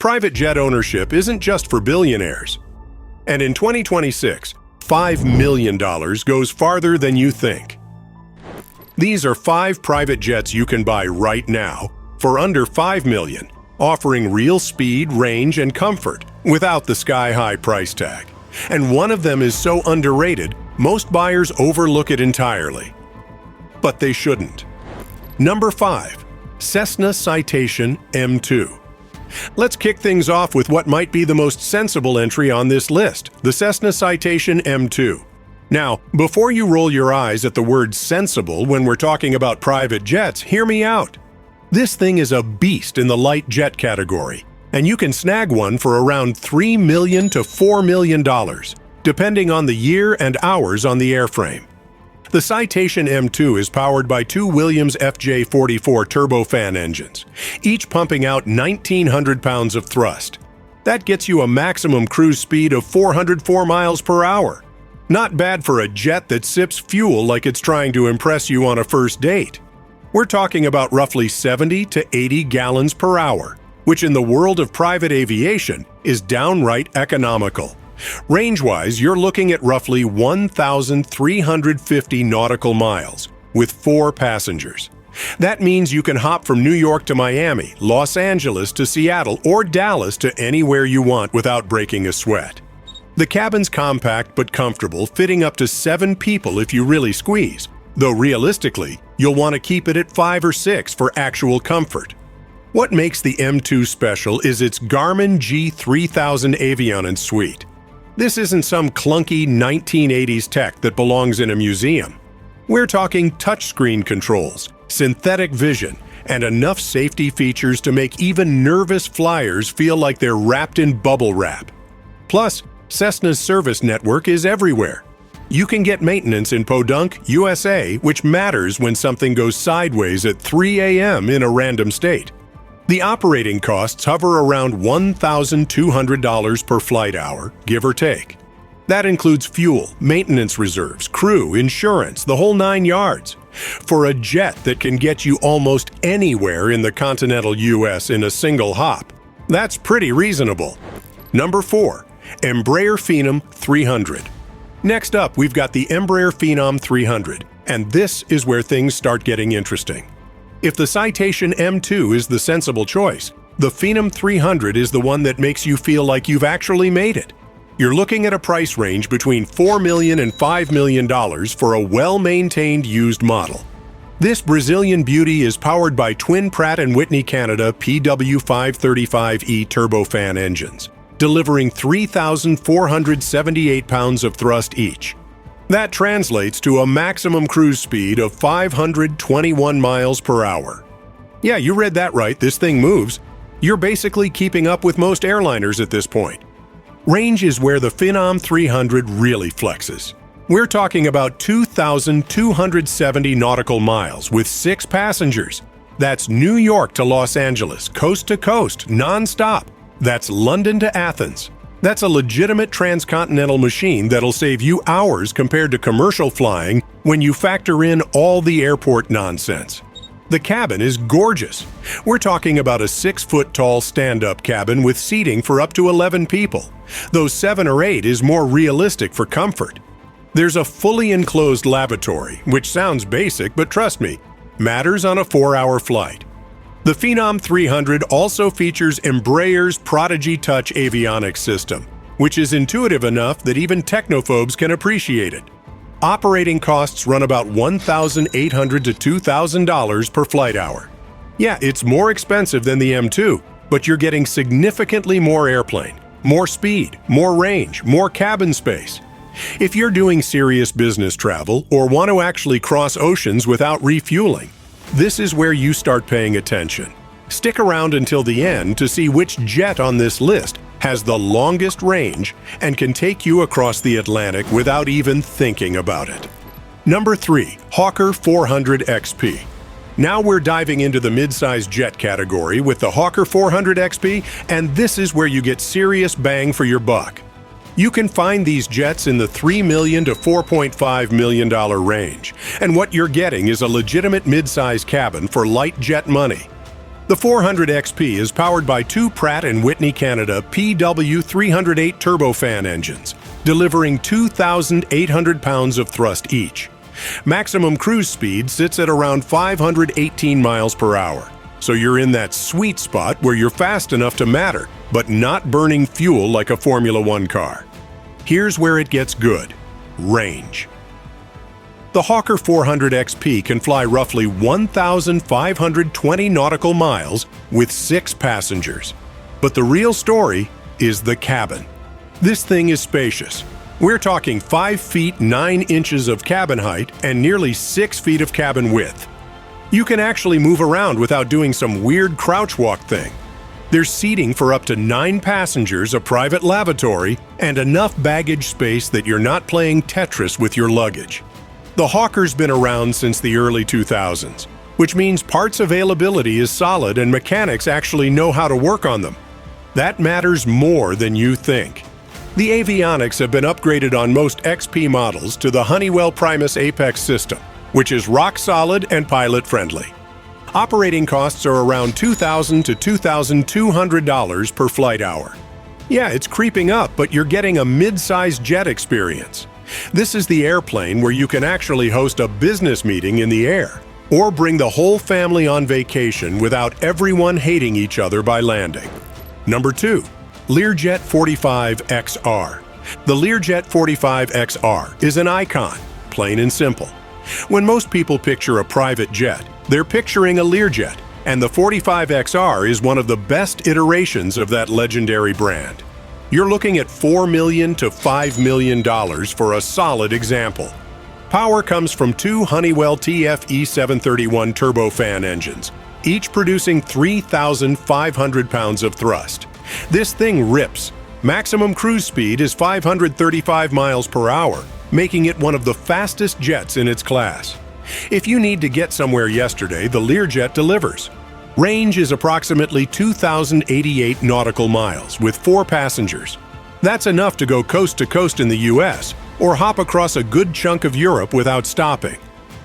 Private jet ownership isn't just for billionaires. And in 2026, $5 million goes farther than you think. These are 5 private jets you can buy right now for under $5 million, offering real speed, range, and comfort without the sky-high price tag. And one of them is so underrated, most buyers overlook it entirely. But they shouldn't. Number 5. Cessna Citation M2. Let's kick things off with what might be the most sensible entry on this list, the Cessna Citation M2. Now, before you roll your eyes at the word sensible when we're talking about private jets, hear me out. This thing is a beast in the light jet category, and you can snag one for around $3 million to $4 million, depending on the year and hours on the airframe. The Citation M2 is powered by 2 Williams FJ44 turbofan engines, each pumping out 1,900 pounds of thrust. That gets you a maximum cruise speed of 404 miles per hour. Not bad for a jet that sips fuel like it's trying to impress you on a first date. We're talking about roughly 70 to 80 gallons per hour, which in the world of private aviation is downright economical. Range-wise, you're looking at roughly 1,350 nautical miles, with 4 passengers. That means you can hop from New York to Miami, Los Angeles to Seattle, or Dallas to anywhere you want without breaking a sweat. The cabin's compact but comfortable, fitting up to 7 people if you really squeeze, though realistically, you'll want to keep it at 5 or 6 for actual comfort. What makes the M2 special is its Garmin G3000 avionics suite. This isn't some clunky 1980s tech that belongs in a museum. We're talking touchscreen controls, synthetic vision, and enough safety features to make even nervous flyers feel like they're wrapped in bubble wrap. Plus, Cessna's service network is everywhere. You can get maintenance in Podunk, USA, which matters when something goes sideways at 3 a.m. in a random state. The operating costs hover around $1,200 per flight hour, give or take. That includes fuel, maintenance reserves, crew, insurance, the whole 9 yards. For a jet that can get you almost anywhere in the continental US in a single hop, that's pretty reasonable. Number 4. Embraer Phenom 300. Next up, we've got the Embraer Phenom 300, and this is where things start getting interesting. If the Citation M2 is the sensible choice, the Phenom 300 is the one that makes you feel like you've actually made it. You're looking at a price range between $4 million and $5 million for a well-maintained used model. This Brazilian beauty is powered by twin Pratt & Whitney Canada PW535E turbofan engines, delivering 3,478 pounds of thrust each. That translates to a maximum cruise speed of 521 miles per hour. Yeah, you read that right, this thing moves. You're basically keeping up with most airliners at this point. Range is where the Phenom 300 really flexes. We're talking about 2,270 nautical miles with 6 passengers. That's New York to Los Angeles, coast to coast, non-stop. That's London to Athens. That's a legitimate transcontinental machine that'll save you hours compared to commercial flying when you factor in all the airport nonsense. The cabin is gorgeous. We're talking about a 6-foot-tall stand-up cabin with seating for up to 11 people, though 7 or 8 is more realistic for comfort. There's a fully enclosed lavatory, which sounds basic, but trust me, matters on a 4-hour flight. The Phenom 300 also features Embraer's Prodigy Touch avionics system, which is intuitive enough that even technophobes can appreciate it. Operating costs run about $1,800 to $2,000 per flight hour. Yeah, it's more expensive than the M2, but you're getting significantly more airplane, more speed, more range, more cabin space. If you're doing serious business travel or want to actually cross oceans without refueling, this is where you start paying attention. Stick around until the end to see which jet on this list has the longest range and can take you across the Atlantic without even thinking about it. Number 3. Hawker 400 XP. Now we're diving into the mid-size jet category with the Hawker 400 XP, and this is where you get serious bang for your buck. You can find these jets in the $3 million to $4.5 million range, and what you're getting is a legitimate mid-size cabin for light jet money. The 400XP is powered by two Pratt & Whitney Canada PW308 turbofan engines, delivering 2,800 pounds of thrust each. Maximum cruise speed sits at around 518 miles per hour, so you're in that sweet spot where you're fast enough to matter, but not burning fuel like a Formula One car. Here's where it gets good: range. The Hawker 400XP can fly roughly 1,520 nautical miles with 6 passengers. But the real story is the cabin. This thing is spacious. We're talking 5 feet 9 inches of cabin height and nearly 6 feet of cabin width. You can actually move around without doing some weird crouch walk thing. There's seating for up to 9 passengers, a private lavatory, and enough baggage space that you're not playing Tetris with your luggage. The Hawker's been around since the early 2000s, which means parts availability is solid and mechanics actually know how to work on them. That matters more than you think. The avionics have been upgraded on most XP models to the Honeywell Primus Apex system, which is rock solid and pilot-friendly. Operating costs are around $2,000 to $2,200 per flight hour. Yeah, it's creeping up, but you're getting a mid-sized jet experience. This is the airplane where you can actually host a business meeting in the air, or bring the whole family on vacation without everyone hating each other by landing. Number 2. Learjet 45XR. The Learjet 45XR is an icon, plain and simple. When most people picture a private jet, they're picturing a Learjet, and the 45XR is one of the best iterations of that legendary brand. You're looking at $4 million to $5 million for a solid example. Power comes from 2 Honeywell TFE731 turbofan engines, each producing 3,500 pounds of thrust. This thing rips. Maximum cruise speed is 535 miles per hour, making it one of the fastest jets in its class. If you need to get somewhere yesterday, the Learjet delivers. Range is approximately 2,088 nautical miles with 4 passengers. That's enough to go coast to coast in the US or hop across a good chunk of Europe without stopping.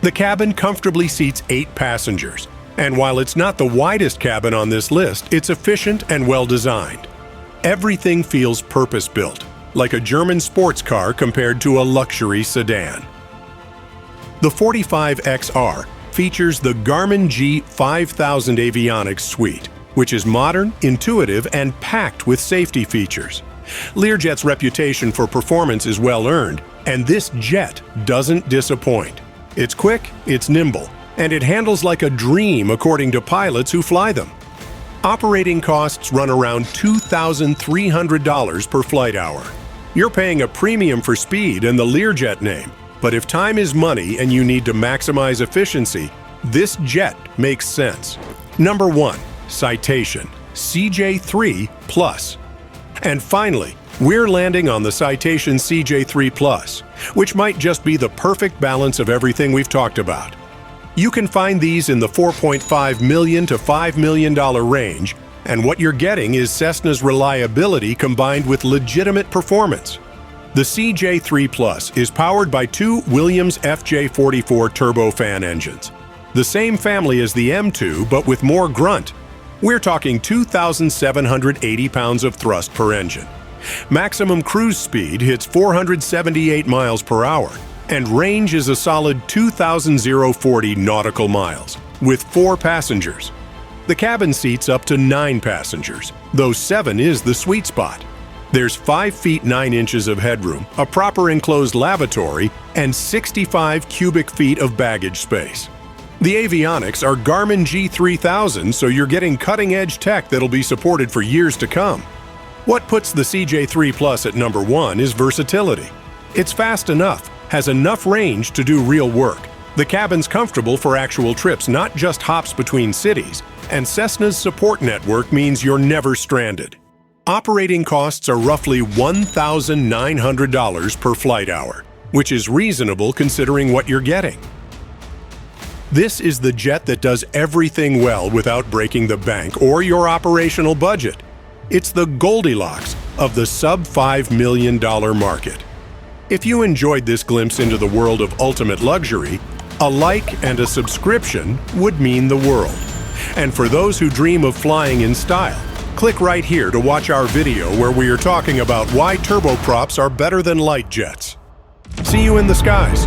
The cabin comfortably seats 8 passengers, and while it's not the widest cabin on this list, it's efficient and well designed. Everything feels purpose-built, like a German sports car compared to a luxury sedan. The 45XR features the Garmin G5000 avionics suite, which is modern, intuitive, and packed with safety features. Learjet's reputation for performance is well earned, and this jet doesn't disappoint. It's quick, it's nimble, and it handles like a dream according to pilots who fly them. Operating costs run around $2,300 per flight hour. You're paying a premium for speed and the Learjet name, but if time is money and you need to maximize efficiency, this jet makes sense. Number 1. Citation CJ3+. And finally, we're landing on the Citation CJ3+, which might just be the perfect balance of everything we've talked about. You can find these in the $4.5 million to $5 million range, and what you're getting is Cessna's reliability combined with legitimate performance. The CJ3 Plus is powered by 2 Williams FJ44 turbofan engines, the same family as the M2 but with more grunt. We're talking 2,780 pounds of thrust per engine. Maximum cruise speed hits 478 miles per hour, and range is a solid 2,040 nautical miles, with 4 passengers. The cabin seats up to 9 passengers, though 7 is the sweet spot. There's 5 feet 9 inches of headroom, a proper enclosed lavatory, and 65 cubic feet of baggage space. The avionics are Garmin G3000, so you're getting cutting-edge tech that'll be supported for years to come. What puts the CJ3 Plus at number 1 is versatility. It's fast enough, has enough range to do real work. The cabin's comfortable for actual trips, not just hops between cities, and Cessna's support network means you're never stranded. Operating costs are roughly $1,900 per flight hour, which is reasonable considering what you're getting. This is the jet that does everything well without breaking the bank or your operational budget. It's the Goldilocks of the sub-$5 million market. If you enjoyed this glimpse into the world of ultimate luxury, a like and a subscription would mean the world. And for those who dream of flying in style, click right here to watch our video where we are talking about why turboprops are better than light jets. See you in the skies.